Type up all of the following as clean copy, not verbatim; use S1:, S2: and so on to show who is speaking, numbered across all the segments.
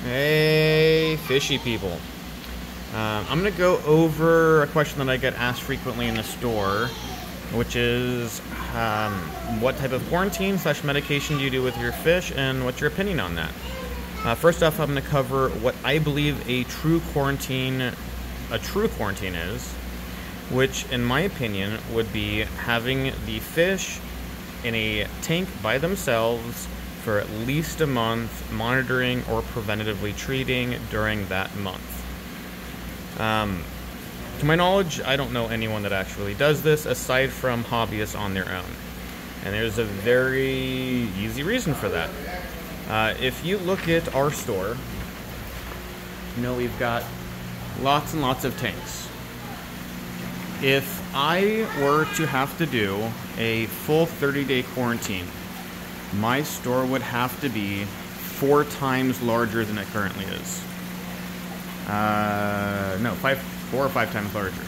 S1: Hey, fishy people. I'm going to go over a question that I get asked frequently in the store, which is what type of quarantine / medication do you do with your fish, and what's your opinion on that? First off, I'm going to cover what I believe a true quarantine is, which in my opinion would be having the fish in a tank by themselves for at least a month, monitoring or preventatively treating during that month. To my knowledge, I don't know anyone that actually does this aside from hobbyists on their own. And there's a very easy reason for that. If you look at our store, you know we've got lots and lots of tanks. If I were to have to do a full 30-day quarantine, my store would have to be 4 times larger than it currently is. 4 or 5 times larger.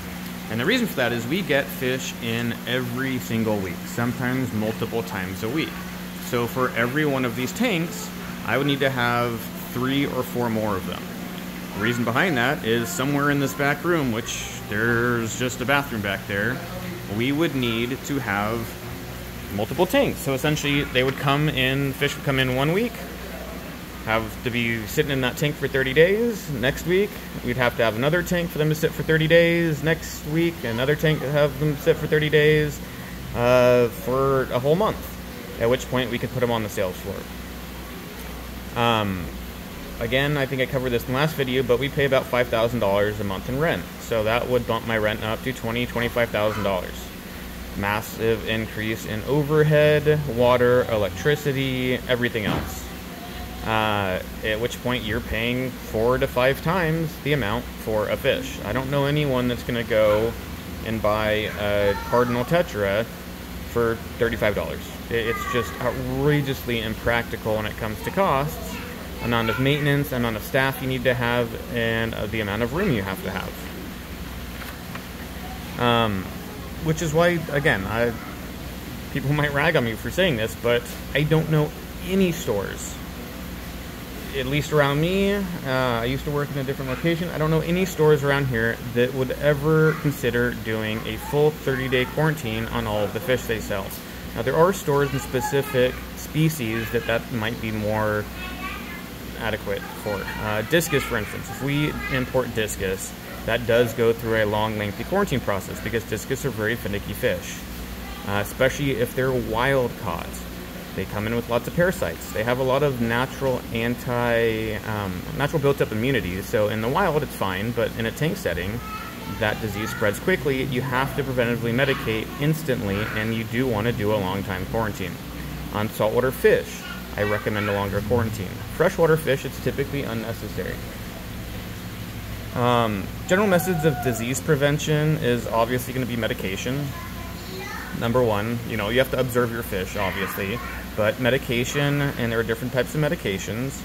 S1: And the reason for that is we get fish in every single week, sometimes multiple times a week. So for every one of these tanks, I would need to have 3 or 4 more of them. The reason behind that is somewhere in this back room, which there's just a bathroom back there, we would need to have multiple tanks. So essentially they would come in, fish would come in 1 week, have to be sitting in that tank for 30 days. Next week, we'd have to have another tank for them to sit for 30 days. Next week, another tank to have them sit for 30 days for a whole month, at which point we could put them on the sales floor. Again, I think I covered this in the last video, but we pay about $5,000 a month in rent. So that would bump my rent up to $25,000. Massive increase in overhead, water, electricity, everything else. At which point you're paying 4 to 5 times the amount for a fish. I don't know anyone that's going to go and buy a Cardinal Tetra for $35. It's just outrageously impractical when it comes to costs, amount of maintenance, amount of staff you need to have, and the amount of room you have to have. Which is why, again, people might rag on me for saying this, but I don't know any stores, at least around me. I used to work in a different location. I don't know any stores around here that would ever consider doing a full 30-day quarantine on all of the fish they sell. Now, there are stores in specific species that might be more adequate for. Discus, for instance. If we import discus, that does go through a long, lengthy quarantine process because discus are very finicky fish, especially if they're wild caught. They come in with lots of parasites. They have a lot of natural built-up immunity. So in the wild, it's fine, but in a tank setting, that disease spreads quickly. You have to preventively medicate instantly, and you do want to do a long-time quarantine. On saltwater fish, I recommend a longer quarantine. Freshwater fish, it's typically unnecessary. General methods of disease prevention is obviously going to be medication. Number one, you have to observe your fish, obviously, but medication, and there are different types of medications.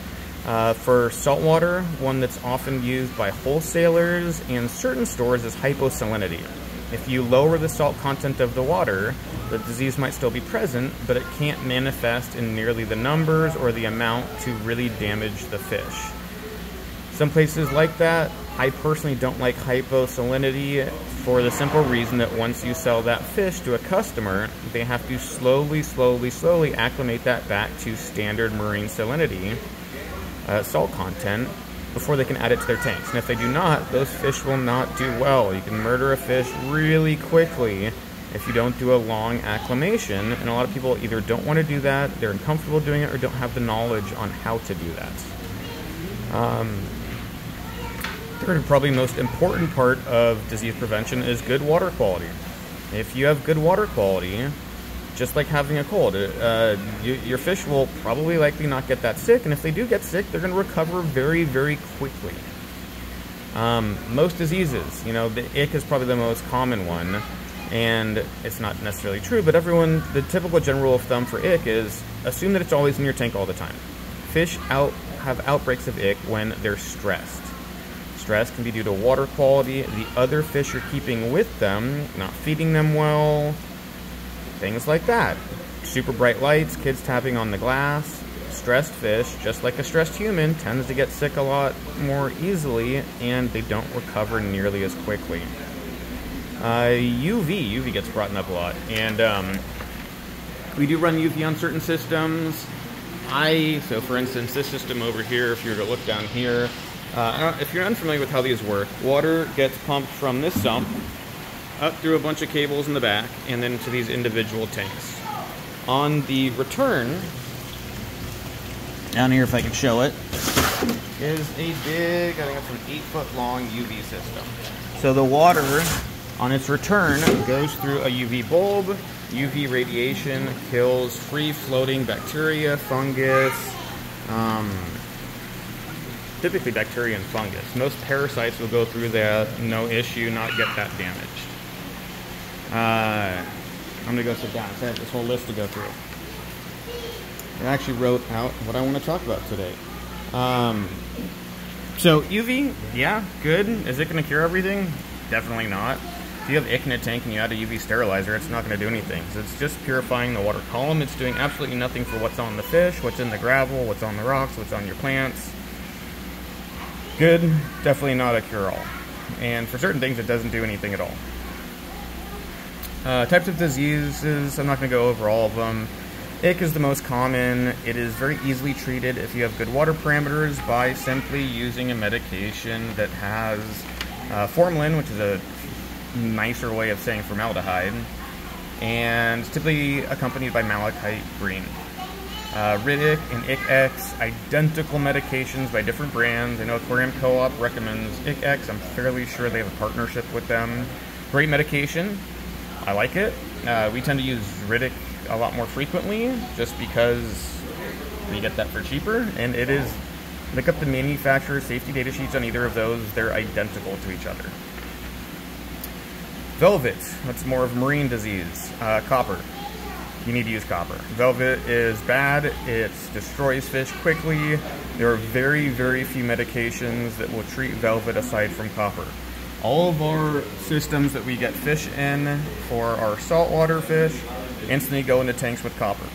S1: For saltwater, one that's often used by wholesalers and certain stores is hyposalinity. If you lower the salt content of the water, the disease might still be present, but it can't manifest in nearly the numbers or the amount to really damage the fish. Some places like that, I personally don't like hyposalinity for the simple reason that once you sell that fish to a customer, they have to slowly acclimate that back to standard marine salinity, salt content, before they can add it to their tanks. And if they do not, those fish will not do well. You can murder a fish really quickly if you don't do a long acclimation, and a lot of people either don't want to do that, they're uncomfortable doing it, or don't have the knowledge on how to do that. Third and probably most important part of disease prevention is good water quality. If you have good water quality, just like having a cold, your fish will probably likely not get that sick, and if they do get sick, they're going to recover very, very quickly. Most diseases, the ick is probably the most common one, and it's not necessarily true, but the typical general rule of thumb for ick is assume that it's always in your tank all the time. Fish have outbreaks of ick when they're stressed. Stress can be due to water quality, the other fish you're keeping with them, not feeding them well, things like that. Super bright lights, kids tapping on the glass, stressed fish, just like a stressed human, tends to get sick a lot more easily, and they don't recover nearly as quickly. UV gets brought up a lot, and we do run UV on certain systems. So for instance, this system over here, if you were to look down here, if you're unfamiliar with how these work, water gets pumped from this sump up through a bunch of cables in the back and then to these individual tanks. On the return, down here if I can show it, is a big, I think it's an 8-foot long UV system. So the water on its return goes through a UV bulb. UV radiation kills free-floating bacteria, fungus, typically bacteria and fungus. Most parasites will go through that, no issue, not get that damaged. I'm gonna go sit down. I have this whole list to go through. I actually wrote out what I want to talk about today. So UV, yeah, good. Is it gonna cure everything? Definitely not. If you have ick in a tank and you add a UV sterilizer, it's not going to do anything. So it's just purifying the water column. It's doing absolutely nothing for what's on the fish, what's in the gravel, what's on the rocks, what's on your plants. Good, definitely not a cure-all. And for certain things, it doesn't do anything at all. Types of diseases, I'm not going to go over all of them. Ick is the most common. It is very easily treated if you have good water parameters by simply using a medication that has formalin, which is a nicer way of saying formaldehyde, and typically accompanied by malachite green. Riddick and ICX, identical medications by different brands. I know Aquarium Co-op recommends ICX. I'm fairly sure they have a partnership with them. Great medication. I like it. We tend to use Riddick a lot more frequently just because you get that for cheaper, and it is, look up the manufacturer safety data sheets on either of those. They're identical to each other. Velvet, that's more of marine disease. Copper, you need to use copper. Velvet is bad, it destroys fish quickly. There are very, very few medications that will treat velvet aside from copper. All of our systems that we get fish in for our saltwater fish instantly go into tanks with copper.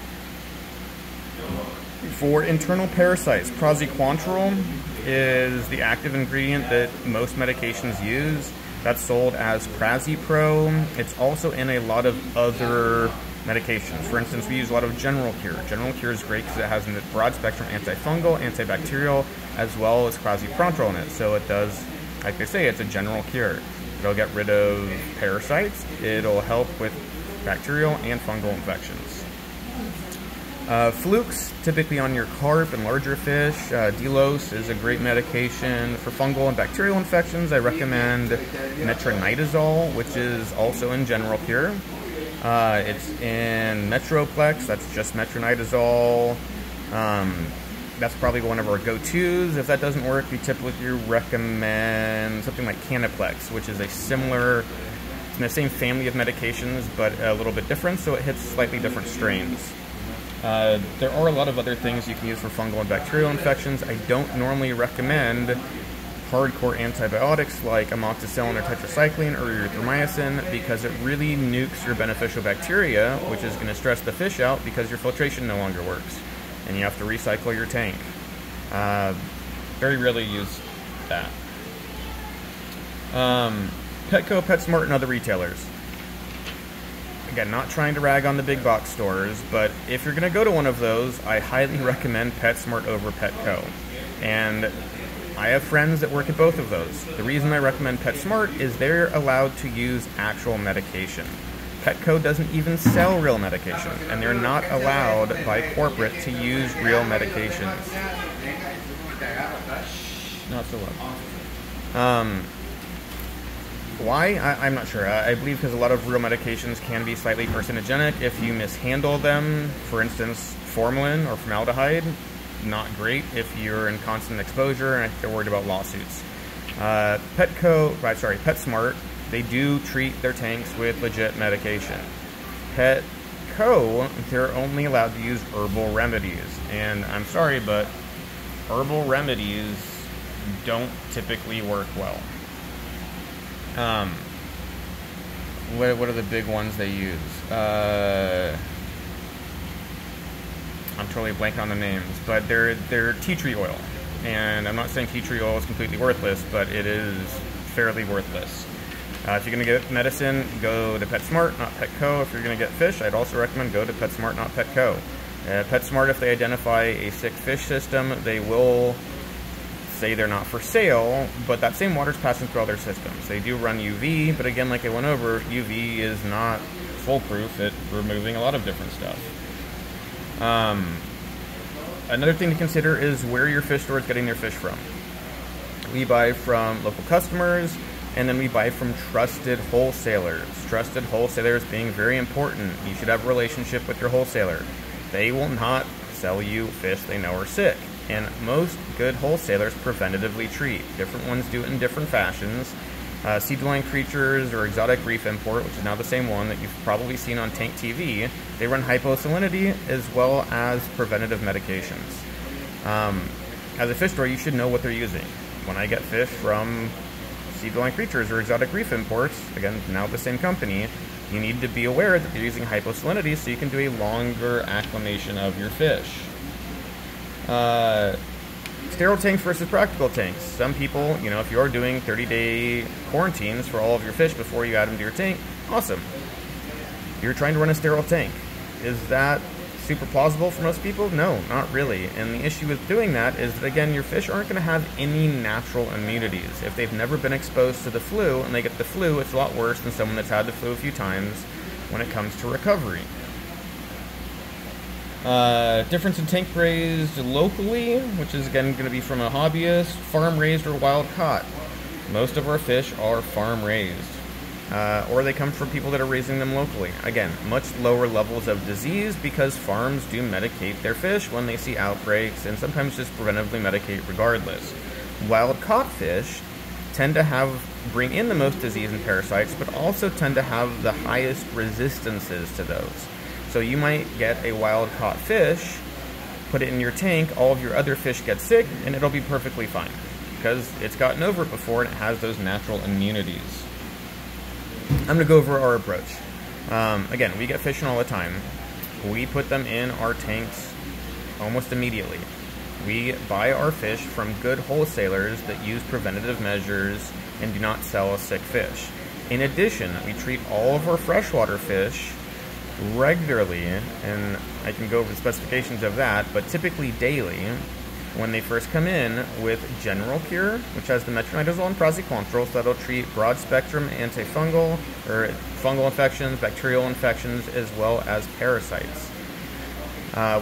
S1: For internal parasites, praziquantel is the active ingredient that most medications use. That's sold as Prazipro. It's also in a lot of other medications. For instance, we use a lot of General Cure. General Cure is great because it has a broad spectrum antifungal, antibacterial, as well as praziquantel in it. So it does, like they say, it's a general cure. It'll get rid of parasites. It'll help with bacterial and fungal infections. Flukes, typically on your carp and larger fish. Delos is a great medication for fungal and bacterial infections. I recommend metronidazole, which is also in General Cure. It's in Metroplex, that's just metronidazole. That's probably one of our go-tos. If that doesn't work, we typically recommend something like Canaplex, which is a similar, it's in the same family of medications, but a little bit different, so it hits slightly different strains. There are a lot of other things you can use for fungal and bacterial infections. I don't normally recommend hardcore antibiotics like amoxicillin or tetracycline or erythromycin because it really nukes your beneficial bacteria, which is going to stress the fish out because your filtration no longer works and you have to recycle your tank. Very rarely use that. Petco, PetSmart, and other retailers. Again, not trying to rag on the big box stores, but if you're going to go to one of those, I highly recommend PetSmart over Petco. And I have friends that work at both of those. The reason I recommend PetSmart is they're allowed to use actual medication. Petco doesn't even sell real medication, and they're not allowed by corporate to use real medications. Not so loud. Why? I'm not sure. I believe because a lot of real medications can be slightly carcinogenic if you mishandle them. For instance, formalin or formaldehyde, not great if you're in constant exposure and if they're worried about lawsuits. PetSmart, they do treat their tanks with legit medication. Petco, they're only allowed to use herbal remedies. And I'm sorry, but herbal remedies don't typically work well. What are the big ones they use? I'm totally blanking on the names, but they're tea tree oil. And I'm not saying tea tree oil is completely worthless, but it is fairly worthless. If you're going to get medicine, go to PetSmart, not Petco. If you're going to get fish, I'd also recommend go to PetSmart, not Petco. PetSmart, if they identify a sick fish system, they will say they're not for sale, but that same water's passing through all their systems. They do run UV, but again, like I went over, UV is not foolproof at removing a lot of different stuff. Another thing to consider is where your fish store is getting their fish from. We buy from local customers, and then we buy from trusted wholesalers. Trusted wholesalers being very important. You should have a relationship with your wholesaler. They will not sell you fish they know are sick. And most good wholesalers preventatively treat. Different ones do it in different fashions. Sea-dwelling creatures or exotic reef import, which is now the same one that you've probably seen on Tank TV, they run hyposalinity as well as preventative medications. As a fish store, you should know what they're using. When I get fish from sea-dwelling creatures or exotic reef imports, again, now the same company, you need to be aware that they're using hyposalinity so you can do a longer acclimation of your fish. Sterile tanks versus practical tanks. Some people, you know, if you're doing 30-day quarantines for all of your fish before you add them to your tank, awesome. You're trying to run a sterile tank. Is that super plausible for most people? No, not really. And the issue with doing that is that, again, your fish aren't going to have any natural immunities. If they've never been exposed to the flu and they get the flu, it's a lot worse than someone that's had the flu a few times when it comes to recovery. Difference in tank raised locally, which is again going to be from a hobbyist, farm raised or wild caught. Most of our fish are farm raised, or they come from people that are raising them locally. Again, much lower levels of disease because farms do medicate their fish when they see outbreaks and sometimes just preventively medicate regardless. Wild caught fish tend to bring in the most disease and parasites, but also tend to have the highest resistances to those. So you might get a wild-caught fish, put it in your tank, all of your other fish get sick, and it'll be perfectly fine because it's gotten over it before and it has those natural immunities. I'm going to go over our approach. Again, we get fish in all the time. We put them in our tanks almost immediately. We buy our fish from good wholesalers that use preventative measures and do not sell sick fish. In addition, we treat all of our freshwater fish regularly, and I can go over the specifications of that, but typically daily, when they first come in, with General Cure, which has the metronidazole and praziquantel, so that'll treat broad-spectrum antifungal or fungal infections, bacterial infections, as well as parasites.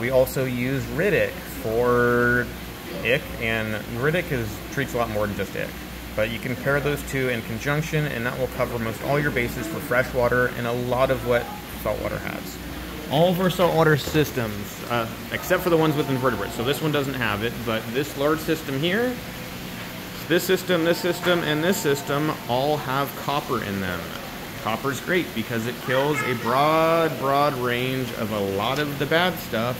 S1: We also use Riddick for ick, and Riddick treats a lot more than just ick. But you can pair those two in conjunction, and that will cover most all your bases for freshwater and a lot of what saltwater has. All of our saltwater systems, except for the ones with invertebrates, so this one doesn't have it, but this large system here, this system, and this system all have copper in them. Copper's great because it kills a broad range of a lot of the bad stuff,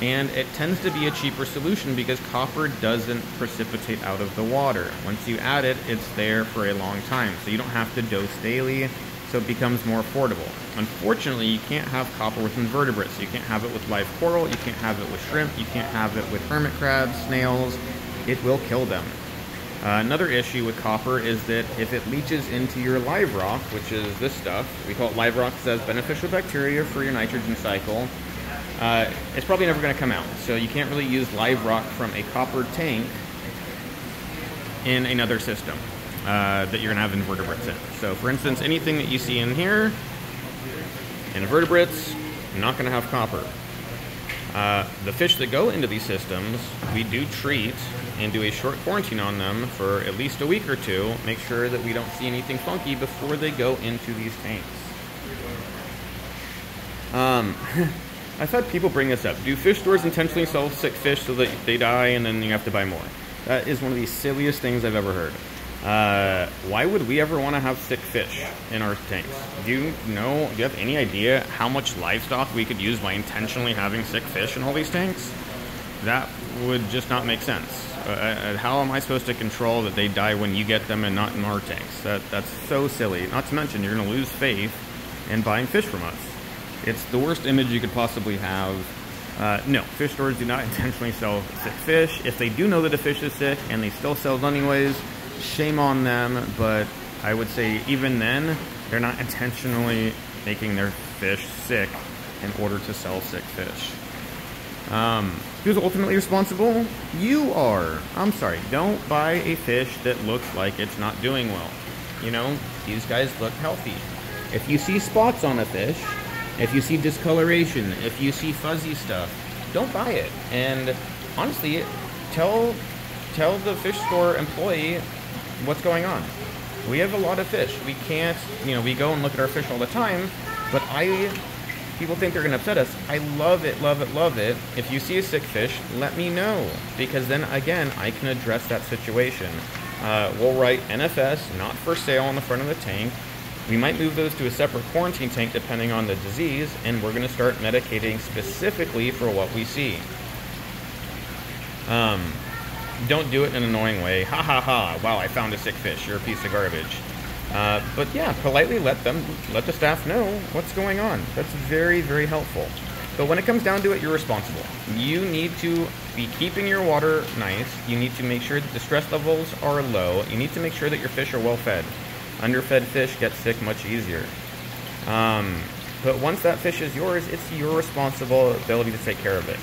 S1: and it tends to be a cheaper solution because copper doesn't precipitate out of the water. Once you add it, it's there for a long time, so you don't have to dose daily, so it becomes more affordable. Unfortunately, you can't have copper with invertebrates. You can't have it with live coral, you can't have it with shrimp, you can't have it with hermit crabs, snails. It will kill them. Another issue with copper is that if it leaches into your live rock, which is this stuff, we call it live rock because it has beneficial bacteria for your nitrogen cycle, it's probably never going to come out. So you can't really use live rock from a copper tank in another system that you're going to have invertebrates in. So for instance, anything that you see in here, invertebrates, not going to have copper. The fish that go into these systems, we do treat and do a short quarantine on them for at least a week or two, make sure that we don't see anything funky before they go into these tanks. I've had people bring this up. Do fish stores intentionally sell sick fish so that they die and then you have to buy more? That is one of the silliest things I've ever heard. Why would we ever want to have sick fish in our tanks? Do you have any idea how much livestock we could use by intentionally having sick fish in all these tanks? That would just not make sense. How am I supposed to control that they die when you get them and not in our tanks? That's so silly. Not to mention, you're going to lose faith in buying fish from us. It's the worst image you could possibly have No, fish stores do not intentionally sell sick fish. If they do know that a fish is sick and they still sell it anyways, shame on them, but I would say even then, they're not intentionally making their fish sick in order to sell sick fish. Who's ultimately responsible? You are. I'm sorry, don't buy a fish that looks like it's not doing well. You know, these guys look healthy. If you see spots on a fish, if you see discoloration, if you see fuzzy stuff, don't buy it. And honestly, tell the fish store employee what's going on. We have a lot of fish. We can't, you know, we go and look at our fish all the time, but people think they're gonna upset us. I love it, love it, love it. If you see a sick fish, let me know, because then again, I can address that situation. We'll write NFS, not for sale, on the front of the tank. We might move those to a separate quarantine tank depending on the disease, and we're gonna start medicating specifically for what we see. Don't do it in an annoying way. Ha ha ha, wow, I found a sick fish, you're a piece of garbage. But yeah, politely let the staff know what's going on. That's very, very helpful. But when it comes down to it, you're responsible. You need to be keeping your water nice. You need to make sure that the stress levels are low. You need to make sure that your fish are well fed. Underfed fish get sick much easier. But once that fish is yours, it's your responsibility to take care of it.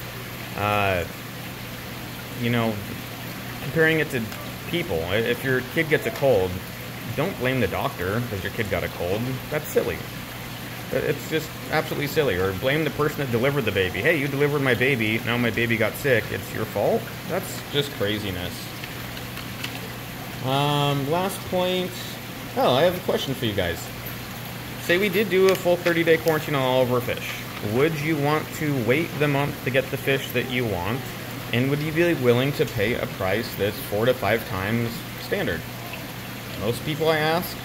S1: You know, comparing it to people, if your kid gets a cold, don't blame the doctor because your kid got a cold. That's silly. It's just absolutely silly. Or blame the person that delivered the baby. Hey, you delivered my baby, now my baby got sick. It's your fault? That's just craziness. Last point. Oh, I have a question for you guys. Say we did do a full 30-day quarantine on all of our fish. Would you want to wait the month to get the fish that you want? And would you be willing to pay a price that's 4 to 5 times standard? Most people I ask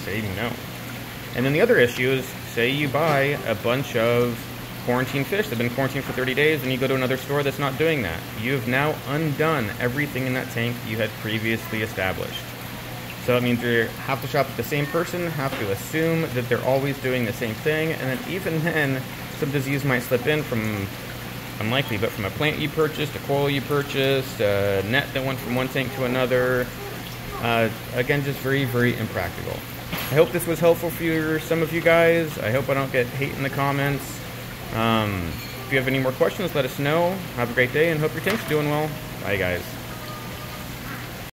S1: say no. And then the other issue is, say you buy a bunch of quarantine fish that have been quarantined for 30 days and you go to another store that's not doing that. You've now undone everything in that tank you had previously established. So it means you have to shop with the same person, have to assume that they're always doing the same thing, and then even then, some disease might slip in from, unlikely, but from a plant you purchased, a coil you purchased, a net that went from one tank to another. Again, just very, very impractical. I hope this was helpful for some of you guys. I hope I don't get hate in the comments. If you have any more questions, let us know. Have a great day and hope your tank's doing well. Bye, guys.